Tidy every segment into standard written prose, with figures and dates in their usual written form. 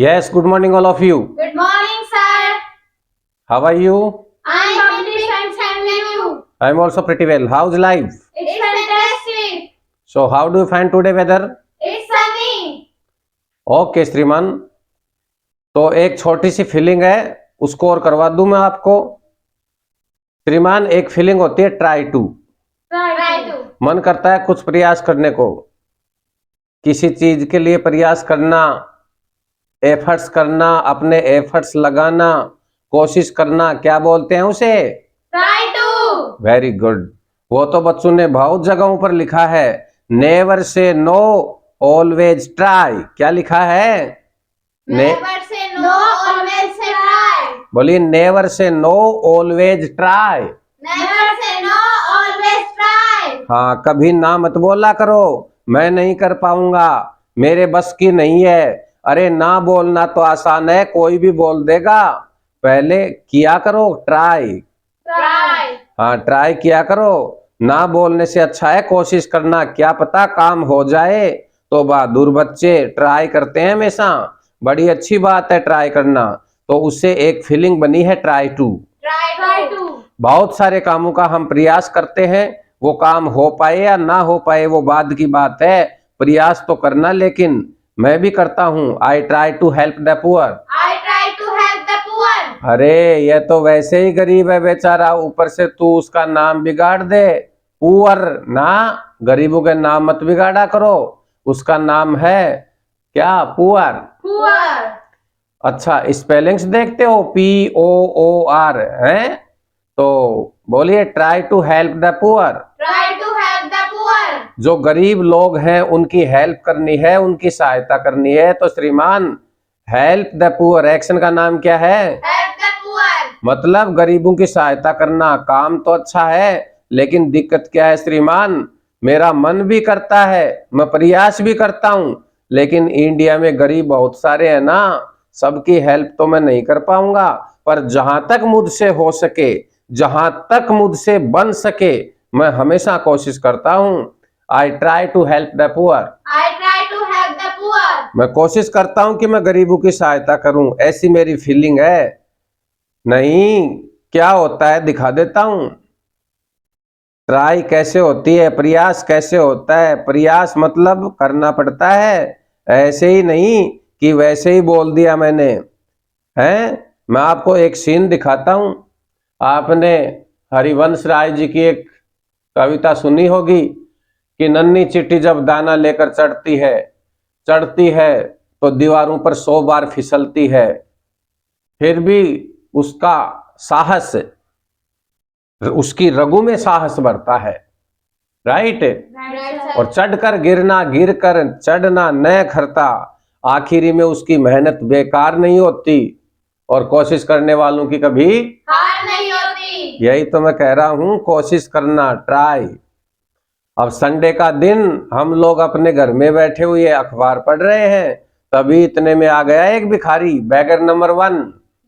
Yes, good morning, all of you. Good morning, sir. How are you? I am pretty fine, and you? I'm also pretty well. How's life? It's fantastic. So, how do you find today weather? It's sunny. Okay श्रीमान, तो एक छोटी सी feeling है, उसको और करवा दूं मैं आपको। श्रीमान, एक फीलिंग होती है ट्राई टू। Try to. मन करता है कुछ प्रयास करने को, किसी चीज के लिए प्रयास करना, एफर्ट्स करना, अपने एफर्ट्स लगाना, कोशिश करना, क्या बोलते हैं उसे? Try to. Very good. वो तो बच्चों ने बहुत जगहों पर लिखा है, never say know always try. क्या लिखा है? Never say no, always say try. बोलिए, never say know always try. Never say no, always try. हाँ, कभी ना मत बोला करो मैं नहीं कर पाऊंगा, मेरे बस की नहीं है। अरे ना बोलना तो आसान है, कोई भी बोल देगा। पहले किया करो ट्राई। Try. हाँ, ट्राई किया करो। ना बोलने से अच्छा है कोशिश करना, क्या पता काम हो जाए। तो बहादुर बच्चे ट्राई करते हैं हमेशा, बड़ी अच्छी बात है ट्राई करना। तो उससे एक फीलिंग बनी है ट्राई टू। Try to. बहुत सारे कामों का हम प्रयास करते हैं, वो काम हो पाए या ना हो पाए वो बाद की बात है, प्रयास तो करना। लेकिन मैं भी करता हूँ, I try to help the poor. I try to help the poor. अरे ये तो वैसे ही गरीब है बेचारा, ऊपर से तू उसका नाम बिगाड़ दे। पुअर ना, गरीबों के नाम मत बिगाड़ा करो। उसका नाम है क्या? पुअर। Poor. अच्छा, स्पेलिंग्स देखते हो? POOR है। तो बोलिए, try to help the poor. Try to help the poor. जो गरीब लोग हैं उनकी हेल्प करनी है, उनकी सहायता करनी है। तो श्रीमान, हेल्प द पुअर एक्शन का नाम क्या है? Help the poor. मतलब गरीबों की सहायता करना। काम तो अच्छा है, लेकिन दिक्कत क्या है श्रीमान? मेरा मन भी करता है, मैं प्रयास भी करता हूं, लेकिन इंडिया में गरीब बहुत सारे हैं ना, सबकी हेल्प तो मैं नहीं कर पाऊंगा। पर जहां तक मुझसे हो सके, जहां तक मुझसे बन सके, मैं हमेशा कोशिश करता हूं। I try to help the poor. I try to help the poor. मैं कोशिश करता हूं कि मैं गरीबों की सहायता करूं, ऐसी मेरी फीलिंग है। नहीं, क्या होता है दिखा देता हूं। ट्राई कैसे होती है, प्रयास कैसे होता है। प्रयास मतलब करना पड़ता है, ऐसे ही नहीं कि वैसे ही बोल दिया मैंने। हैं, मैं आपको एक सीन दिखाता हूं। आपने हरिवंश राय जी की एक कविता सुनी होगी कि नन्ही चिट्ठी जब दाना लेकर चढ़ती है तो दीवारों पर 100 बार फिसलती है, फिर भी उसका साहस, उसकी रगों में साहस बढ़ता है। राइट। Right, sir. और चढ़कर गिरना, गिर कर चढ़ना न खरता, आखिरी में उसकी मेहनत बेकार नहीं होती, और कोशिश करने वालों की कभी। हार नहीं होती. यही तो मैं कह रहा हूं, कोशिश करना, ट्राई। अब संडे का दिन, हम लोग अपने घर में बैठे हुए अखबार पढ़ रहे हैं, तभी इतने में आ गया एक भिखारी, बैगर नंबर 1।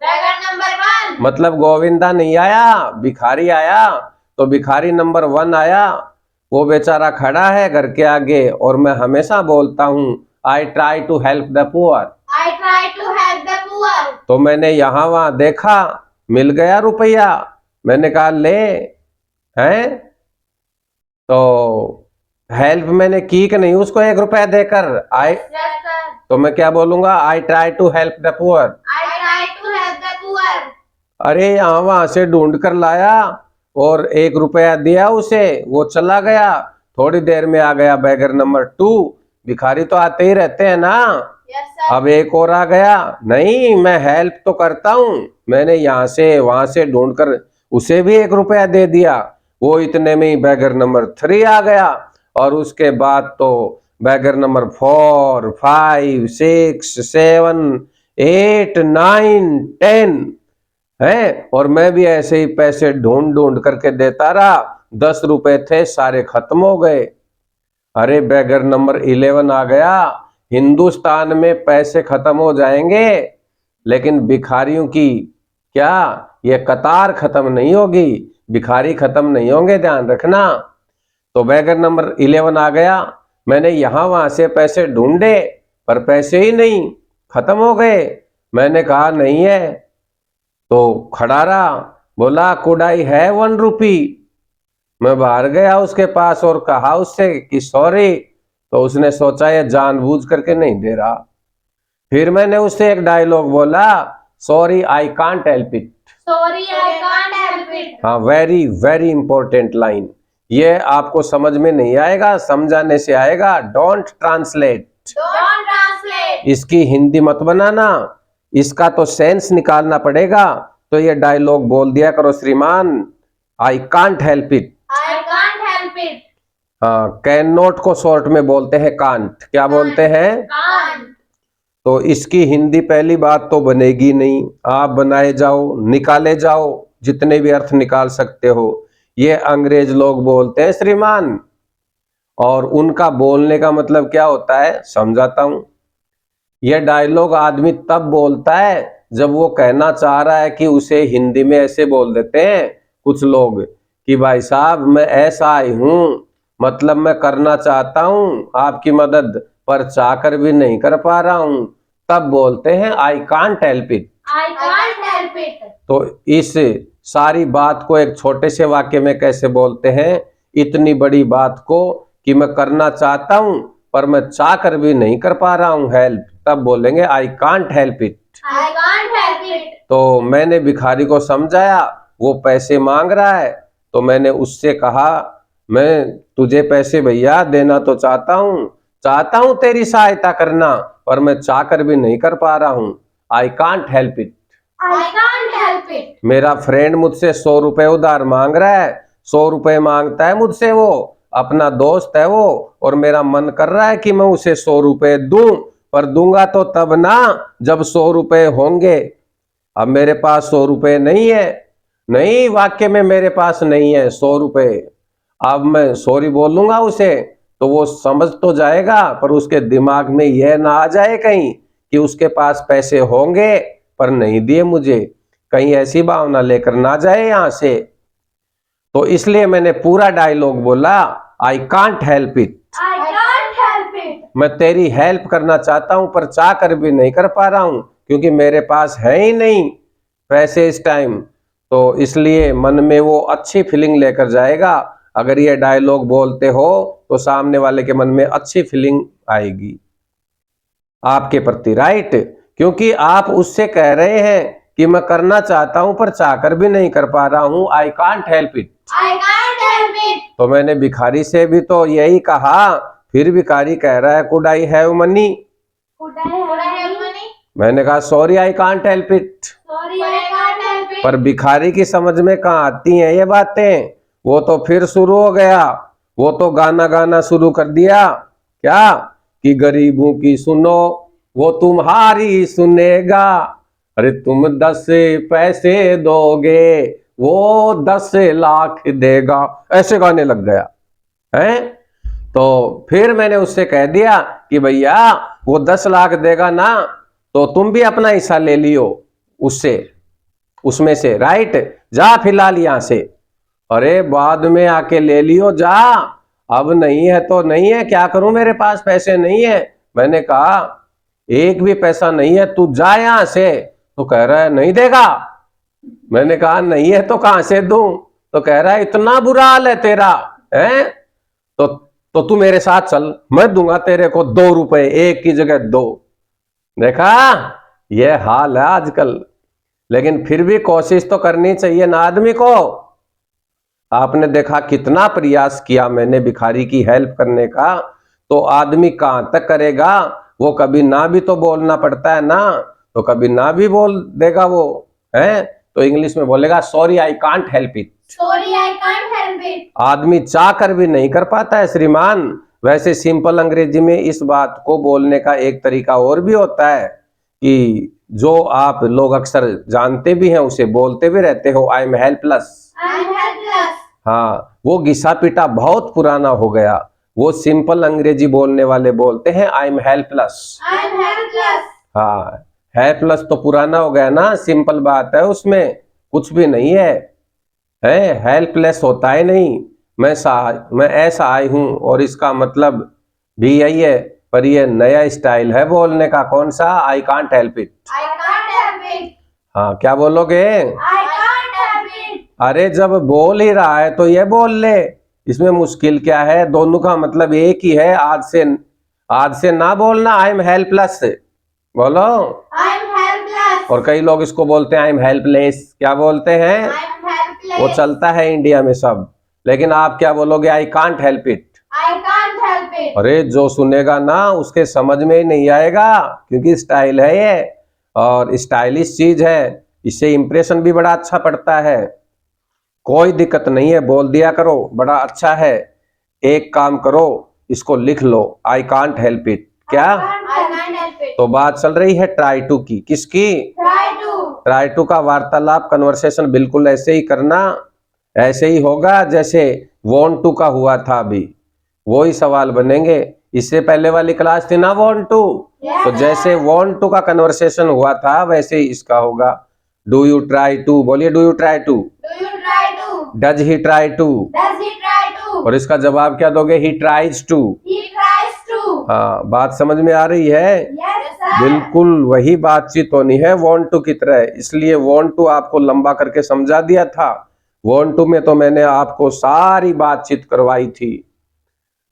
Beggar number 1. मतलब गोविंदा नहीं आया, भिखारी आया। तो भिखारी नंबर 1 आया, वो बेचारा खड़ा है घर के आगे, और मैं हमेशा बोलता हूँ, I try to help the poor. I try to help the poor. तो मैंने यहाँ वहां देखा, मिल गया रुपया, मैंने कहा ले। हैं, तो हेल्प मैंने की कि नहीं उसको 1 रुपया देकर? आई, Yes, sir. तो मैं क्या बोलूंगा? I try to help the poor. I try to help the poor. अरे यहाँ वहां से ढूंढ कर लाया और 1 रुपया दिया उसे, वो चला गया। थोड़ी देर में आ गया बैगर नंबर 2। भिखारी तो आते ही रहते हैं ना। Yes, sir. अब एक और आ गया। नहीं, मैं हेल्प तो करता हूँ, मैंने यहाँ से वहां से ढूंढ कर उसे भी 1 रुपया दे दिया। वो इतने में ही बैगर नंबर 3 आ गया, और उसके बाद तो बैगर नंबर 4, 5, 6, 7, 8, 9, 10 है। और मैं भी ऐसे ही पैसे ढूंढ ढूंढ करके देता रहा। 10 रुपए थे, सारे खत्म हो गए। अरे बैगर नंबर 11 आ गया। हिंदुस्तान में पैसे खत्म हो जाएंगे, लेकिन भिखारियों की क्या, ये कतार खत्म नहीं होगी, भिखारी खत्म नहीं होंगे, ध्यान रखना। तो बैगर नंबर 11 आ गया। मैंने यहाँ वहां से पैसे ढूंढे, पर पैसे ही नहीं, खत्म हो गए? मैंने कहा नहीं है। तो खड़ा रहा, बोला कुड आई हैव 1 रुपी? मैं बाहर गया उसके पास और कहा उससे कि सॉरी, तो उसने सोचा ये जानबूझ करके नहीं दे रहा। फिर मैंने उससे एक डायलॉग बोला, sorry I can't help it. Sorry, I can't help it. हाँ, वेरी वेरी इंपॉर्टेंट लाइन। ये आपको समझ में नहीं आएगा, समझाने से आएगा। Don't translate, Don't translate. इसकी हिंदी मत बनाना, इसका तो सेंस निकालना पड़ेगा। तो ये डायलॉग बोल दिया करो, श्रीमान I can't help it. I can't help it. हाँ, कैन नॉट को शॉर्ट में बोलते हैं कांट। क्या बोलते हैं? Can't. तो इसकी हिंदी पहली बात तो बनेगी नहीं। आप बनाए जाओ, निकाले जाओ, जितने भी अर्थ निकाल सकते हो। ये अंग्रेज लोग बोलते हैं श्रीमान, और उनका बोलने का मतलब क्या होता है समझाता हूं। यह डायलॉग आदमी तब बोलता है जब वो कहना चाह रहा है कि उसे हिंदी में ऐसे बोल देते हैं कुछ लोग कि भाई साहब मैं ऐसा आई हूं, मतलब मैं करना चाहता हूं आपकी मदद, पर चाहकर भी नहीं कर पा रहा हूं। तब बोलते हैं I can't help it. I can't help it. तो इस सारी बात को एक छोटे से वाक्य में कैसे बोलते हैं, इतनी बड़ी बात को कि मैं करना चाहता हूं पर मैं चाह कर भी नहीं कर पा रहा हूं हेल्प, तब बोलेंगे I can't help it. I can't help it. तो मैंने भिखारी को समझाया, वो पैसे मांग रहा है, तो मैंने उससे कहा मैं तुझे पैसे भैया देना तो चाहता हूं तेरी सहायता करना, पर मैं चाह कर भी नहीं कर पा रहा हूं। I can't help it. I can't help it. मेरा फ्रेंड मुझसे 100 रुपए उधार मांग रहा है, 100 रुपए मांगता है मुझसे, वो अपना दोस्त है वो, और मेरा मन कर रहा है कि मैं उसे 100 रुपए दूं, पर दूंगा तो तब ना जब 100 रुपए होंगे। अब मेरे पास 100 रुपए नहीं है, नहीं वाक्य में मेरे पास नहीं है 100 रुपए। अब मैं सॉरी बोलूंगा उसे तो वो समझ तो जाएगा, पर उसके दिमाग में यह ना आ जाए कहीं कि उसके पास पैसे होंगे पर नहीं दिए मुझे, कहीं ऐसी भावना लेकर ना जाए यहां से। तो इसलिए मैंने पूरा डायलॉग बोला, I can't help it. I can't help it. मैं तेरी हेल्प करना चाहता हूं पर चाह कर भी नहीं कर पा रहा हूं, क्योंकि मेरे पास है ही नहीं पैसे इस टाइम। तो इसलिए मन में वो अच्छी फीलिंग लेकर जाएगा। अगर ये डायलॉग बोलते हो तो सामने वाले के मन में अच्छी फीलिंग आएगी आपके प्रति, राइट? क्योंकि आप उससे कह रहे हैं कि मैं करना चाहता हूं पर चाहकर भी नहीं कर पा रहा हूं, I can't help it. I can't help it. तो मैंने भिखारी से भी तो यही कहा, फिर भिखारी कह रहा है could I have money? Could I have money? मैंने कहा sorry I can't help it. Sorry, I can't help it. पर भिखारी की समझ में कहाँ आती हैं ये बातें? वो तो फिर शुरू हो गया, वो तो गाना शुरू कर दिया, क्या कि गरीबों की सुनो वो तुम्हारी सुनेगा, अरे तुम 10 पैसे दोगे वो 10 लाख देगा, ऐसे गाने लग गया है। तो फिर मैंने उससे कह दिया कि भैया वो 10 लाख देगा ना, तो तुम भी अपना हिस्सा ले लियो उससे, उसमें से, राइट? जा फिलहाल यहां से, अरे बाद में आके ले लियो जा, अब नहीं है तो नहीं है, क्या करूं मेरे पास पैसे नहीं है। मैंने कहा एक भी पैसा नहीं है, तू जा यहां से। तो कह रहा है नहीं देगा। मैंने कहा नहीं है तो कहां से दूं? तो कह रहा है इतना बुरा हाल है तेरा है, तो तू मेरे साथ चल, मैं दूंगा तेरे को 2 रुपए, एक की जगह 2। देखा, ये हाल है आजकल। लेकिन फिर भी कोशिश तो करनी चाहिए ना आदमी को। आपने देखा कितना प्रयास किया मैंने भिखारी की हेल्प करने का, तो आदमी कहां तक करेगा? वो कभी ना भी तो बोलना पड़ता है ना, तो कभी ना भी बोल देगा वो, है तो इंग्लिश में बोलेगा sorry I can't help it. Sorry, I can't help it. आदमी चाह कर भी नहीं कर पाता है श्रीमान। वैसे सिंपल अंग्रेजी में इस बात को बोलने का एक तरीका और भी होता है कि जो आप लोग अक्सर जानते भी हैं, उसे बोलते भी रहते हो, I am helpless. I'm helpless. हाँ, वो घिसा पीटा बहुत पुराना हो गया। वो सिंपल अंग्रेजी बोलने वाले बोलते हैं I am helpless. I'm helpless. हाँ, हेल्पलेस तो पुराना हो गया ना, सिंपल बात है, उसमें कुछ भी नहीं है, हेल्पलेस होता है नहीं। मैं ऐसा आई हूं, और इसका मतलब भी यही है पर ये नया स्टाइल है बोलने का। कौन सा? I can't help it. I can't help it. हाँ, क्या बोलोगे? I can't help it. अरे जब बोल ही रहा है तो ये बोल ले, इसमें मुश्किल क्या है? दोनों का मतलब एक ही है। आज से ना बोलना आई एम हेल्पलेस, बोलो। I'm helpless. और कई लोग इसको बोलते हैं आई एम हेल्पलेस। क्या बोलते हैं? I'm helpless. वो चलता है इंडिया में सब, लेकिन आप क्या बोलोगे? I can't help it. I can't help it. अरे जो सुनेगा ना उसके समझ में ही नहीं आएगा, क्योंकि स्टाइल है ये और स्टाइलिश चीज है, इससे इंप्रेशन भी बड़ा अच्छा पड़ता है। कोई दिक्कत नहीं है, बोल दिया करो, बड़ा अच्छा है। एक काम करो, इसको लिख लो, आई कांट हेल्प इट। क्या? I can't help it. तो बात चल रही है ट्राई टू की। किसकी? Try to. ट्राई टू का वार्तालाप, कन्वर्सेशन बिल्कुल ऐसे ही करना, ऐसे ही होगा जैसे वॉन्ट टू का हुआ था। अभी वो ही सवाल बनेंगे। इससे पहले वाली क्लास थी ना वॉन्ट टू, तो जैसे वॉन्ट टू का कन्वर्सेशन हुआ था वैसे ही इसका होगा। डू यू ट्राई टू, बोलिए do you try to. Do you try to? Does he try to, Does he try to? और इसका जवाब क्या दोगे? He tries to. He tries to. हाँ, बात समझ में आ रही है? Yes, sir. बिल्कुल वही बातचीत होनी है वॉन्ट टू की तरह, इसलिए वॉन्ट टू आपको लंबा करके समझा दिया था। वॉन्ट टू में तो मैंने आपको सारी बातचीत करवाई थी।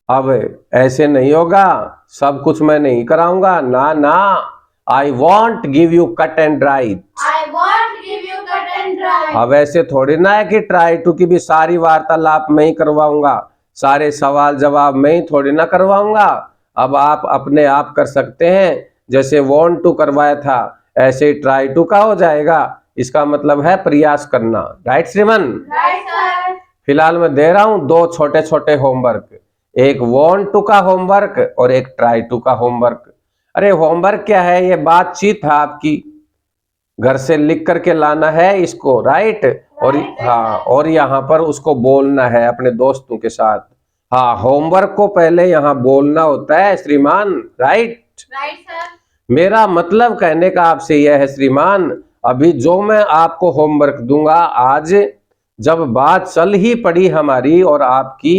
अब ऐसे नहीं होगा, सब कुछ मैं नहीं कराऊंगा, ना ना। I want give you cut and right. I won't give you cut and dry. अब ऐसे थोड़ी ना है कि ट्राई टू की भी सारी वार्तालाप मैं ही करवाऊंगा, सारे सवाल जवाब मैं ही थोड़ी ना करवाऊंगा। अब आप अपने आप कर सकते हैं, जैसे वॉन्ट टू करवाया था ऐसे ही ट्राई टू का हो जाएगा। इसका मतलब है प्रयास करना। राइट श्रीमान? Right, sir. फिलहाल मैं दे रहा हूं दो छोटे छोटे होमवर्क, एक वॉन्ट टू का होमवर्क और एक ट्राई टू का होमवर्क। अरे होमवर्क क्या है? ये बातचीत है आपकी, घर से लिख करके लाना है इसको। राइट? और हाँ, और यहाँ पर उसको बोलना है अपने दोस्तों के साथ। हाँ, होमवर्क को पहले यहाँ बोलना होता है श्रीमान। राइट? Right, sir. मेरा मतलब कहने का आपसे यह है श्रीमान, अभी जो मैं आपको होमवर्क दूंगा आज, जब बात चल ही पड़ी हमारी और आपकी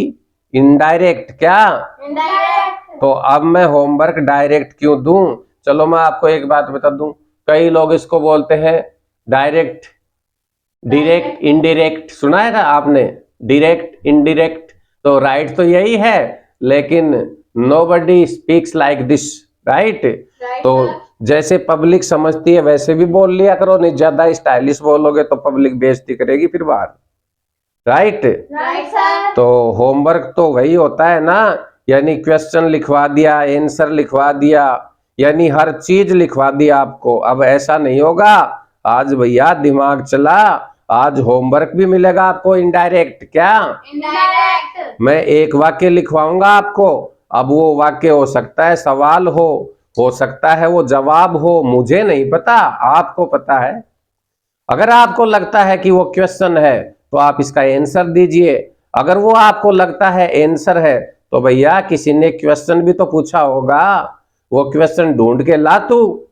इनडायरेक्ट, क्या? Indirect. तो अब मैं होमवर्क डायरेक्ट क्यों दूं? चलो मैं आपको एक बात बता दूं, कई लोग इसको बोलते हैं डायरेक्ट, डायरेक्ट, इनडायरेक्ट। सुना है ना आपने? Direct, indirect. तो राइट तो यही है, लेकिन nobody speaks like this. Right? Right, तो sir. जैसे पब्लिक समझती है वैसे भी बोल लिया करो, नहीं ज्यादा स्टाइलिश बोलोगे तो पब्लिक बेइज्जती करेगी फिर बाहर। राइट? Right, sir. तो होमवर्क तो वही होता है ना, यानी क्वेश्चन लिखवा दिया, आंसर लिखवा दिया, यानी हर चीज लिखवा दी आपको। अब ऐसा नहीं होगा, आज भैया दिमाग चला, आज होमवर्क भी मिलेगा आपको इनडायरेक्ट। क्या? Indirect. मैं एक वाक्य लिखवाऊंगा आपको, अब वो वाक्य हो सकता है सवाल हो सकता है वो जवाब हो, मुझे नहीं पता, आपको पता है। अगर आपको लगता है कि वो क्वेश्चन है तो आप इसका आंसर दीजिए, अगर वो आपको लगता है आंसर है तो भैया किसी ने क्वेश्चन भी तो पूछा होगा, वो क्वेश्चन ढूंढ के ला तू,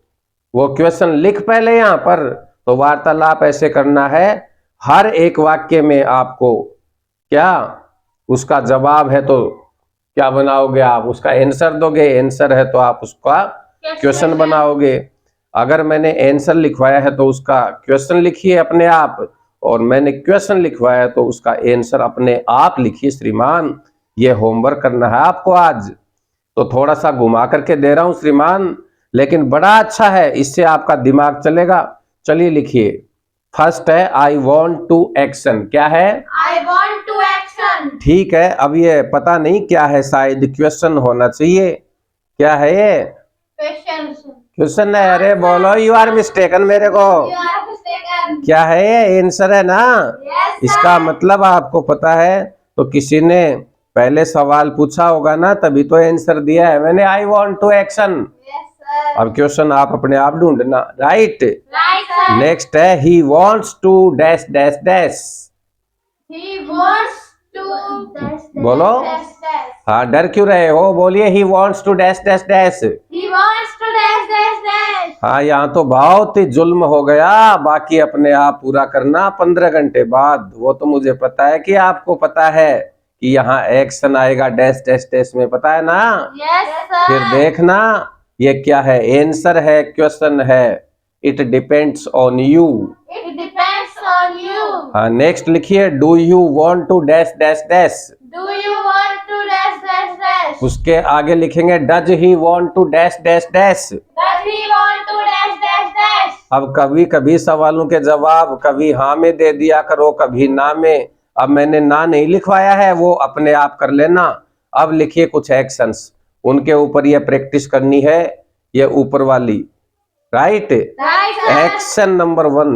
वो क्वेश्चन लिख पहले यहाँ पर। तो वार्तालाप ऐसे करना है, हर एक वाक्य में आपको क्या उसका जवाब है तो क्या बनाओगे आप? उसका आंसर दोगे, आंसर है तो आप उसका क्वेश्चन बनाओगे। अगर मैंने आंसर लिखवाया है तो उसका क्वेश्चन लिखिए अपने आप, और मैंने क्वेश्चन लिखवाया है तो उसका आंसर अपने आप लिखिए श्रीमान। ये होमवर्क करना है आपको आज, तो थोड़ा सा घुमा करके दे रहा हूं श्रीमान, लेकिन बड़ा अच्छा है, इससे आपका दिमाग चलेगा। चलिए लिखिए। फर्स्ट है आई वॉन्ट टू एक्शन। क्या है? I want to action. ठीक है, अब ये पता नहीं क्या है, शायद क्वेश्चन होना चाहिए। क्या है ये? Questions. क्वेश्चन है? अरे बोलो, यू आर मिस्टेकन मेरे को। You are mistaken. क्या है ये? आंसर है ना? Yes, sir. इसका मतलब आपको पता है, तो किसी ने पहले सवाल पूछा होगा ना, तभी तो आंसर दिया है मैंने, I want to action. Yes, sir. अब क्वेश्चन आप अपने आप ढूंढना। राइट? Right, sir. नेक्स्ट है he wants to dash dash dash. He wants to बोलो। dash dash. हाँ, डर क्यों रहे हो? बोलिए he wants to dash dash dash. He wants to dash dash dash. हाँ, यहाँ तो बहुत ही जुल्म हो गया, बाकी अपने आप पूरा करना 15 घंटे बाद। वो तो मुझे पता है कि आपको पता है कि यहाँ एक्शन आएगा डैश डैश डैश में, पता है ना? Yes, फिर sir. देखना ये क्या है, आंसर है, क्वेश्चन है, it depends on you. It depends on you. हाँ, नेक्स्ट लिखिए, do you want to dash dash dash. Do you want to dash dash dash? उसके आगे लिखेंगे does he want to dash dash dash. Does he want to dash dash dash? अब कभी कभी सवालों के जवाब कभी हाँ में दे दिया करो, कभी ना में। अब मैंने ना नहीं लिखवाया है, वो अपने आप कर लेना। अब लिखिए कुछ एक्शंस, उनके ऊपर ये प्रैक्टिस करनी है, ये ऊपर वाली। Right. Right, sir. Action number 1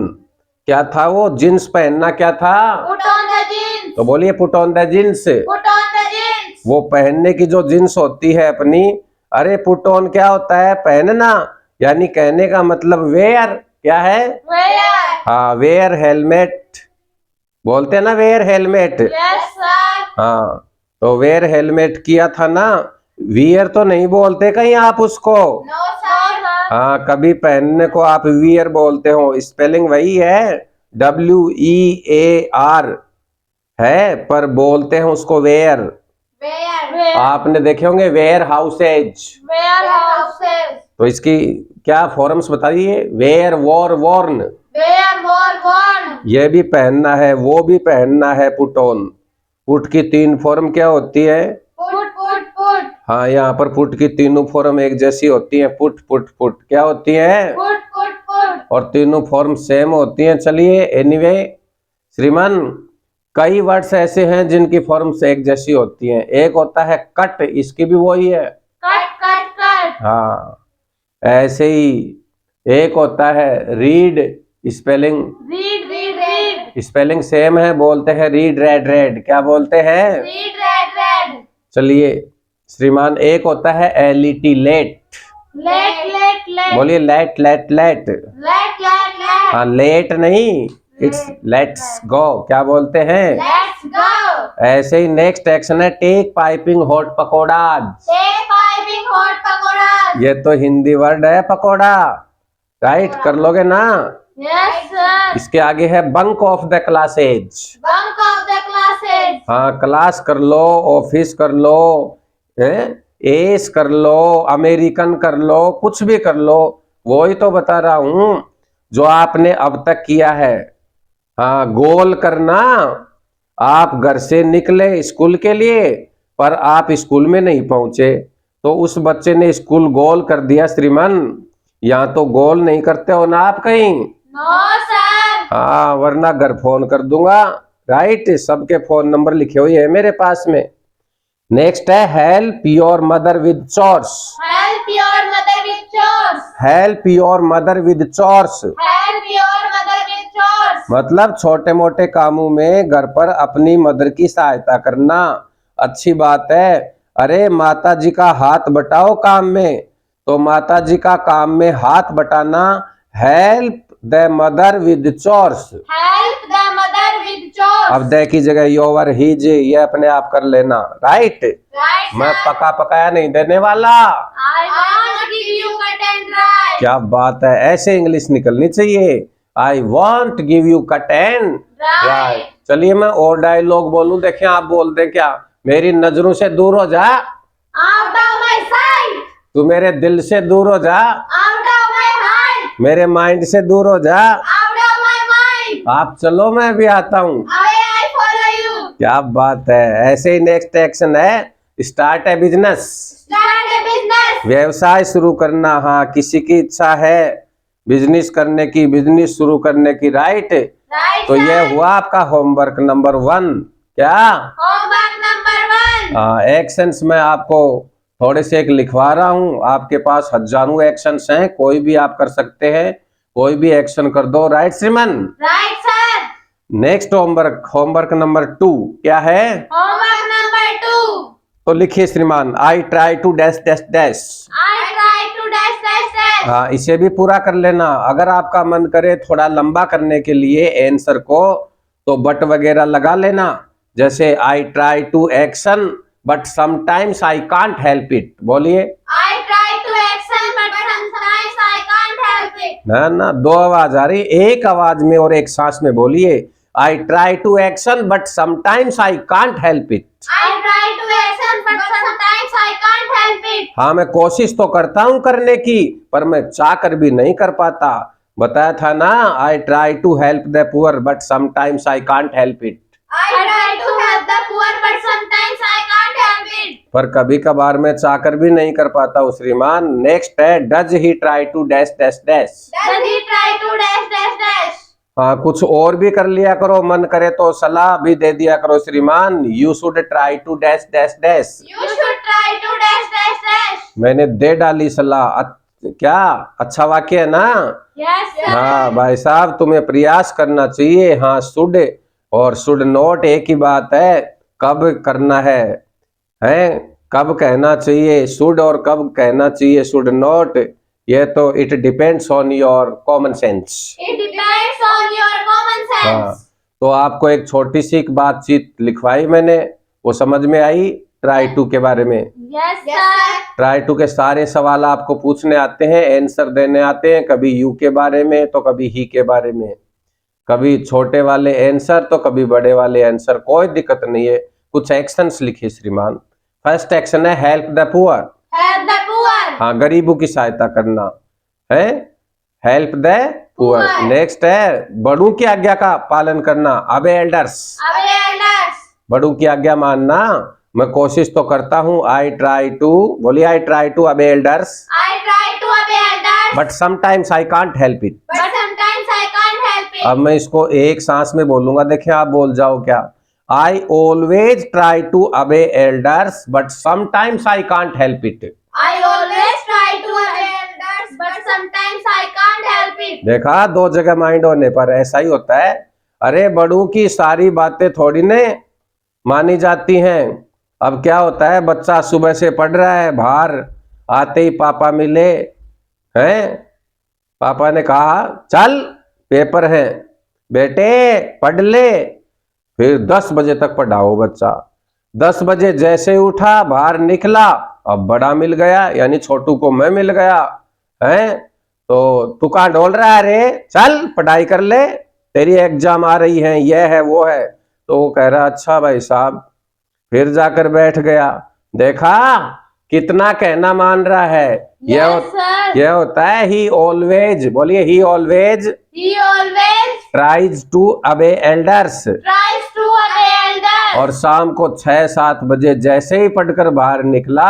क्या था? वो जींस पहनना क्या था? Put on the jeans. तो बोलिए put on the jeans. Put on the jeans. वो पहनने की जो जींस होती है अपनी, अरे पुट ऑन क्या होता है? पहनना, यानी कहने का मतलब वेयर क्या है? Where? हाँ, वेयर हेलमेट बोलते हैं ना, वेयर हेलमेट। Yes, sir. हाँ, तो वेयर हेलमेट किया था ना, वियर तो नहीं बोलते कहीं आप उसको। No, sir. हाँ, कभी पहनने को आप वियर बोलते हो, स्पेलिंग वही है, WEAR है, पर बोलते हैं उसको वेयर। Where? आपने देखे होंगे वेयर हाउसेज, Warehouses. तो इसकी क्या फॉर्म्स बताइए? Wear, wore, worn. Where were worn? ये भी पहनना है, वो भी पहनना है, पुट ऑन। पुट की 3 फॉर्म क्या होती है? Put. हाँ, यहाँ पर पुट की तीनों फॉर्म एक जैसी होती है, पुट पुट पुट क्या होती है? Put. और तीनों फॉर्म सेम होती हैं। चलिए एनीवे, श्रीमान, कई वर्ड्स ऐसे हैं जिनकी फॉर्म्स एक जैसी होती हैं। एक होता है कट, इसकी भी वही है। Cut. हाँ, ऐसे ही एक होता है read, spelling Read. Spelling same है, बोलते हैं रीड रेड रेड, क्या बोलते हैं? Read red. चलिए श्रीमान, एक होता है LET, लेट। Let. बोलिए लेट लेट लेट। Let. हाँ, लेट नहीं, इट्स लेट्स गो, क्या बोलते हैं? Let's go. ऐसे ही नेक्स्ट एक्शन है take piping hot pakodas. Take piping hot pakoras. ये तो हिंदी वर्ड है पकोड़ा, राइट? कर लोगे ना? Yes, sir. इसके आगे है bunk of the classes. Bunk of the classes. हाँ, क्लास कर लो, ऑफिस कर लो, एस कर लो, अमेरिकन कर लो, कुछ भी कर लो, वही तो बता रहा हूं जो आपने अब तक किया है। हाँ, गोल करना, आप घर से निकले स्कूल के लिए, पर आप स्कूल में नहीं पहुंचे, तो उस बच्चे ने स्कूल गोल कर दिया श्रीमान। यहाँ तो गोल नहीं करते हो ना आप कहीं? No, sir. हाँ, वरना घर फोन कर दूंगा, राइट? सबके फोन नंबर लिखे हुए हैं मेरे पास में। नेक्स्ट है help your mother with chores. Help your mother with chores. Help your mother with chores Help your mother with chores. मतलब छोटे मोटे कामों में घर पर अपनी मदर की सहायता करना, अच्छी बात है। अरे माता जी का हाथ बटाओ काम में, तो माता जी का काम में हाथ बटाना, help the mother with chores. Help the mother with chores. अब दे की जगह योवर ही जे, ये अपने आप कर लेना, राइट? Right, मैं sir. पका पकाया नहीं देने वाला। I want to give you cut and dry. क्या बात है, ऐसे इंग्लिश निकलनी चाहिए। I want give you cut and Right. चलिए मैं और डायलॉग बोलूं, देखें आप बोल दे क्या? मेरी नजरों से दूर हो जा, Out of my sight. तू मेरे दिल से दूर हो जा, Out of my heart. मेरे माइंड से दूर हो जा। Out of my mind. आप चलो, मैं भी आता हूँ। Away I follow you. क्या बात है। ऐसे ही नेक्स्ट एक्शन है start A business. Start a business. व्यवसाय शुरू करना। हाँ, किसी की इच्छा है बिजनेस करने की, बिजनेस शुरू करने की, राइट? Right, तो sir. ये हुआ आपका होमवर्क नंबर 1। क्या? Homework number 1. हाँ, एक्शंस मैं आपको थोड़े से एक लिखवा रहा हूँ, आपके पास हजारों एक्शंस हैं, कोई भी आप कर सकते हैं, कोई भी एक्शन कर दो, राइट श्रीमान? Right, sir. Next homework number 2 क्या है? Homework number 2. तो लिखिए श्रीमान, I try to dash dash dash. I try to dash dash dash. हाँ, इसे भी पूरा कर लेना। अगर आपका मन करे थोड़ा लंबा करने के लिए आंसर को, तो बट वगैरह लगा लेना, जैसे आई try to action but sometimes I can't help it. बोलिए। I try to action but sometimes I can't help it. ना ना, 2 आवाज आ रही, एक आवाज में और एक सांस में बोलिए। I try to action, but sometimes I can't help it. I try to action, but sometimes I can't help it. हाँ, मैं कोशिश तो करता हूँ करने की, पर मैं चाह कर भी नहीं कर पाता। बताया था ना, I try to help the poor, but sometimes I can't help it. I try to help the poor, but sometimes I can't help it. पर कभी कभार मैं चाह कर भी नहीं कर पाता हूँ श्रीमान। नेक्स्ट है, does he try to dash dash dash. Does he try to dash dash dash? हाँ, कुछ और भी कर लिया करो, मन करे तो सलाह भी दे दिया करो श्रीमान। You should try to dash dash dash. You should try to dash dash dash. मैंने दे डाली सलाह। क्या अच्छा वाक्य है ना? Yes, sir. हाँ भाई साहब, तुम्हें प्रयास करना चाहिए। हाँ, शुड और शुड नॉट एक ही बात है। कब करना है, कब कहना चाहिए शुड और कब कहना चाहिए शुड नॉट, ये तो it depends on your common sense. It depends on your common हाँ, sense. तो आपको एक छोटी सी एक बातचीत लिखवाई मैंने, वो समझ में आई? ट्राई टू के बारे में। Yes, sir. ट्राई टू के सारे सवाल आपको पूछने आते हैं, आंसर देने आते हैं। कभी यू के बारे में तो कभी ही के बारे में, कभी छोटे वाले आंसर तो कभी बड़े वाले आंसर। कोई दिक्कत नहीं है। कुछ एक्शंस लिखिए श्रीमान। फर्स्ट एक्शन है help the poor. Help the poor. हाँ, गरीबों की सहायता करना है, help the poor. Poor. Next है बड़ों की आज्ञा का पालन करना, अबे एल्डर्स। Obey elders. बड़ों की आज्ञा मानना। मैं कोशिश तो करता हूँ, आई ट्राई टू, बोलिए आई try to obey elders, I try to obey elders, but sometimes I can't help it. but sometimes I can't help it. अब मैं इसको एक सांस में बोलूंगा, देखिए आप बोल जाओ क्या। I always try to obey elders, but sometimes I can't help it. I always try to obey elders, but sometimes I can't help it. देखा, दो जगह माइंड होने पर ऐसा ही होता है। अरे बड़ों की सारी बातें थोड़ी ने मानी जाती हैं। अब क्या होता है, बच्चा सुबह से पढ़ रहा है, बाहर आते ही पापा मिले हैं, पापा ने कहा चल पेपर है बेटे पढ़ ले। फिर 10 बजे तक पढ़ाओ बच्चा। 10 बजे जैसे ही उठा, बाहर निकला, अब बड़ा मिल गया, यानी छोटू को मैं मिल गया है। तो तू कहाँ डोल रहा है रे, चल पढ़ाई कर ले, तेरी एग्जाम आ रही है, ये है वो है। तो वो कह रहा अच्छा भाई साहब। फिर जाकर बैठ गया, देखा कितना कहना मान रहा है। Yes, sir. यह होता है ही ऑलवेज, बोलिए he always He always tries to obey elders. tries to obey elders. और शाम को 6-7 बजे जैसे ही पढ़कर बाहर निकला,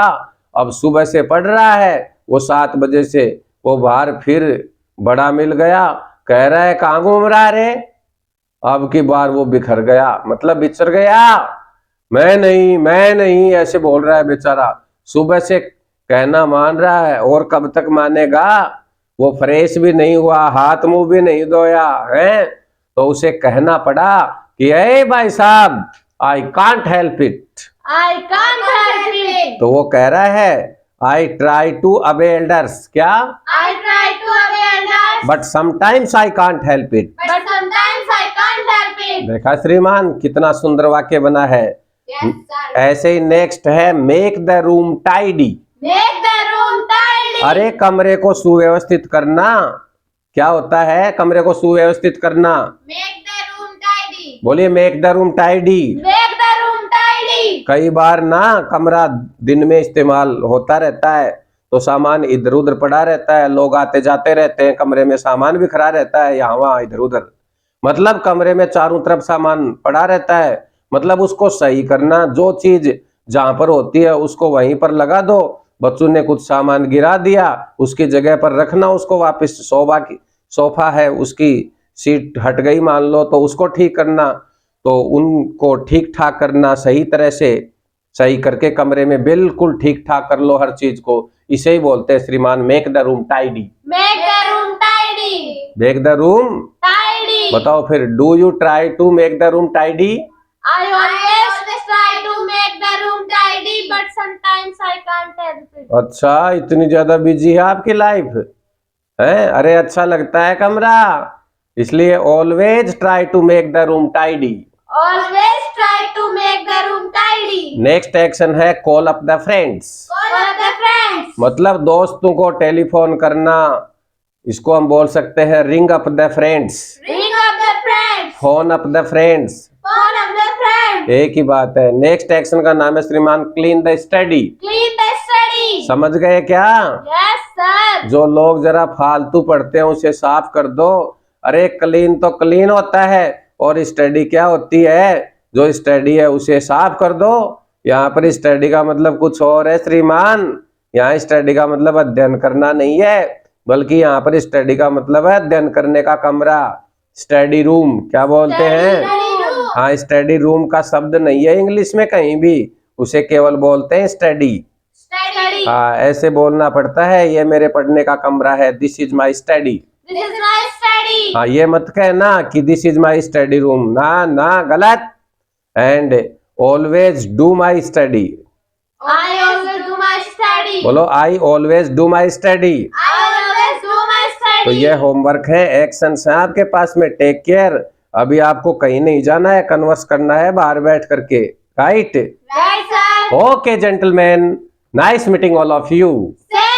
अब सुबह से पढ़ रहा है, वो 7 बजे से वो बाहर फिर बड़ा मिल गया, कह रहा है कहाँ घूम रहा रे। अब की बार वो बिखर गया, मतलब बिछड़ गया। मैं नहीं ऐसे बोल रहा है बेचारा। सुबह से कहना मान रहा है, और कब तक मानेगा। वो फ्रेश भी नहीं हुआ, हाथ मुंह भी नहीं धोया है। तो उसे कहना पड़ा कि ए भाई साहब, I can't help it. I can't help it. तो वो कह रहा है आई ट्राई टू अबे एल्डर्स, क्या, I try to obey elders, but sometimes I can't help it. but sometimes I can't help it. देखा श्रीमान, कितना सुंदर वाक्य बना है। Yes, sir. ऐसे ही नेक्स्ट है make the room tidy. Make the room tidy. अरे कमरे को सुव्यवस्थित करना। क्या होता है कमरे को सुव्यवस्थित करना? Make the room tidy. बोलिए make the room tidy. Make the room tidy. कई बार ना कमरा दिन में इस्तेमाल होता रहता है, तो सामान इधर उधर पड़ा रहता है, लोग आते जाते रहते हैं, कमरे में सामान बिखरा रहता है यहाँ वहाँ इधर उधर। मतलब कमरे में चारों तरफ सामान पड़ा रहता है, मतलब उसको सही करना। जो चीज जहां पर होती है उसको वहीं पर लगा दो। बच्चों ने कुछ सामान गिरा दिया, उसकी जगह पर रखना उसको वापस। सोफा है उसकी सीट हट गई मान लो, तो उसको ठीक करना। तो उनको ठीक ठाक करना, सही तरह से सही करके कमरे में बिल्कुल ठीक ठाक कर लो हर चीज को। इसे ही बोलते हैं श्रीमान make the room tidy. Make the room tidy. Make the room, Tidy. बताओ फिर, do you try to make the room tidy? I always try to make the room tidy, but sometimes I can't help it. अच्छा, इतनी ज्यादा busy है आपकी life है? अरे अच्छा लगता है कमरा, इसलिए always try to make the room tidy. Always try to make the room tidy. Next action है call up the friends. Call up the friends. मतलब दोस्तों को टेलीफोन करना, इसको हम बोल सकते हैं ring up the friends. Ring up the friends. Phone up the friends, Phone of the friend. एक ही बात है। नेक्स्ट एक्शन का नाम है श्रीमान clean the study. Clean the study. समझ गए क्या? Yes, sir. जो लोग जरा फालतू पढ़ते हैं उसे साफ कर दो। अरे क्लीन तो क्लीन होता है और स्टडी क्या होती है? जो स्टडी है उसे साफ कर दो। यहाँ पर स्टडी का मतलब कुछ और है श्रीमान। यहाँ स्टडी का मतलब अध्ययन करना नहीं है, बल्कि यहाँ पर स्टडी का मतलब है अध्ययन करने का कमरा, स्टडी रूम। क्या बोलते हैं? Study room. हाँ, स्टडी रूम का शब्द नहीं है इंग्लिश में कहीं भी, उसे केवल बोलते हैं स्टडी। Study. हाँ, ऐसे बोलना पड़ता है, ये मेरे पढ़ने का कमरा है, this is my study. This is my study. हाँ, ये मत कहना कि this is my study room, ना ना, गलत। And always do my study. I always do my study. बोलो, I always do my study. I always do my study. तो ये होमवर्क है, एक्शंस हैं आपके पास में। Take care. अभी आपको कहीं नहीं जाना है, कन्वर्स करना है बाहर बैठ करके, right? Right, sir. Okay gentleman, nice meeting all of you. Same